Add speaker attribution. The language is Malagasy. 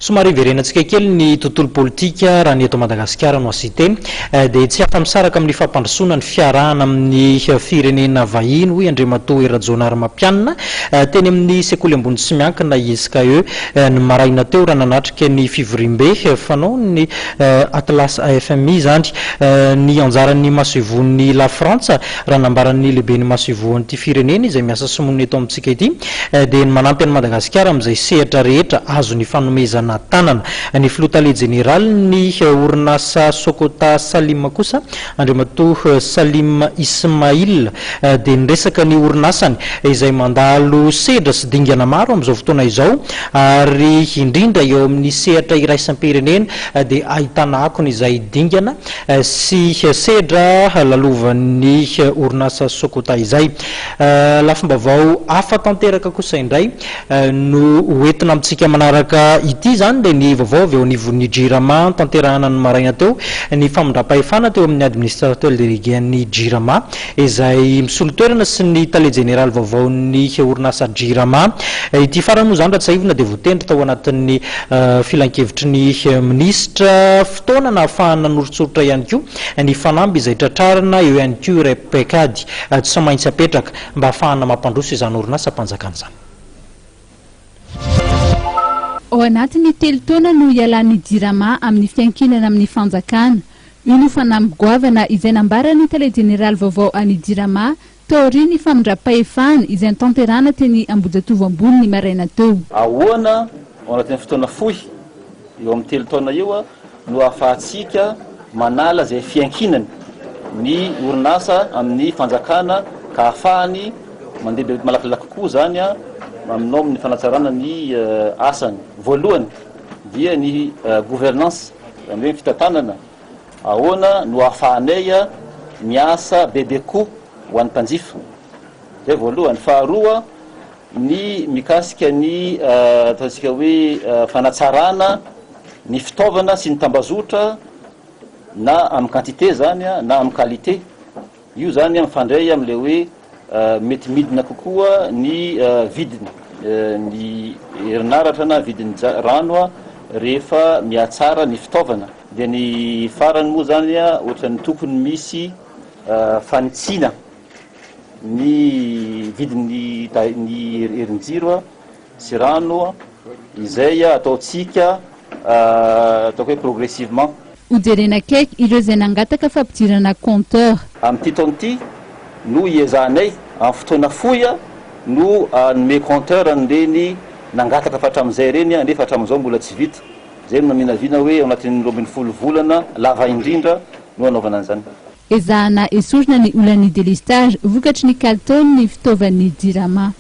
Speaker 1: somary verenantsika kely ny tontolo politika raha ny eto Madagasikara no asiteny dia tsy afa-misaraka amin'ny fampandrosoana ny fiarahana amin'ny firenena vahiny hoy Andriamatoa Erajonary Mampianina teny amin'ny sekoly ambony sy miankina ISKE ny maraina teo raha nanatrika ny fivorimbe fanao ny atlas AFMI zany ny anjaran'ny masivon'ny la Frantsa raha nambaran'ny lehibe ny masivoan'ity firenena izay miasa simonina eto amintsika ity dia ny manampy an'i Madagasikara amin'izay sehatra rehetra azo ny fanomezana tanana ny filotale jeneraly ny orinasa Sokota Salim kosa Andriamatoa Salim Ismail dia niresaka ny orinasany izay mandalo sedra sy dingana maro amin'izao fotoana izao ary indrindra eo amin'ny sehatra iraisam-pirenena dia ahitana akony izay dingana sy sedra lalovan'ny orinasa Sokota izay lafimbavao afa tanteraka kosa indray no hoentina amintsika manaraka ity zany dia ny Vaovaon'ny Jirama Notanterahina ny maraina teo ny famindram-pahefana teo amin'ny Administarteur Délégué-ny Jirama izay misolo toerana sy ny tale jeneraly Vaovaon'ny orinasa Jirama ity farany moa zany raha tsiahivina dia voatendry tao anatin'ny filan-kevitrin'ny Ministra fotoana na ahafahana norotsorotra ihany koa ny fanamby izay tratrarina eo ihany koa iray paikady tsy maintsy apetraka mba ahafahana mampandroso izany orinasa mpanjakana izany.
Speaker 2: Ao anatin'ny telo taona no ialan'ny Jirama amin'ny fiankinana amin'ny fanjakana. Io no fanamby-goavana izay nambarany tale jeneraly Vaovaon'ny Jirama taoriany famindram-pahefana izay Notanterahina teny Ambojatovo ambony ny maraina teo.
Speaker 3: Ahoana ao anatin'ny fotoana fohy eo amin'ny telo taona io no ahafahantsika manala izay fiankinana ny orinasa amin'ny fanjakana ka ahafahany mandeha malakilaky koa zany aminao amin'ny fanatsarana ny asany. Voalohany dia ny gouvernance amin'ny fitantanana ahoana no ahafahanay miasa bebe koa ho an'ny mpanjifa. Zay voalohany. Faharoa ny mikasika ny ataontsika hoe fanatsarana ny fitaovana sy ny tambazotra na amin'ny quantité zany na amin'ny qualité. Io zany mifandray amin'le hoe mety midina kokoa ny vidiny ny herinaratra na vidiny rano rehefa miatsara ny fitaovana. Dia ny farany moa zany ohatran'ny tokony misy fanitsina ny vidiny ny herin-jiro sy rano izay ataotsika ataoko hoe progressivement.
Speaker 2: Ujerena akaiky ireo izay nangataka fampidirana compteur.
Speaker 3: Amin'ity taona ity no iezanay amin'ny fotoana fohy no anome compteur an'ireny nangataka fatramin'izay reny nefa hatramin'izao mbola tsy vita. Zay no naminavina hoe ao anatin'ny 12 volana lava indrindra no anaovana an'izany.
Speaker 2: Ezahana esorina ny olan'ny délestage vokatry ny kalitaon'ny fitaovan'ny Jirama.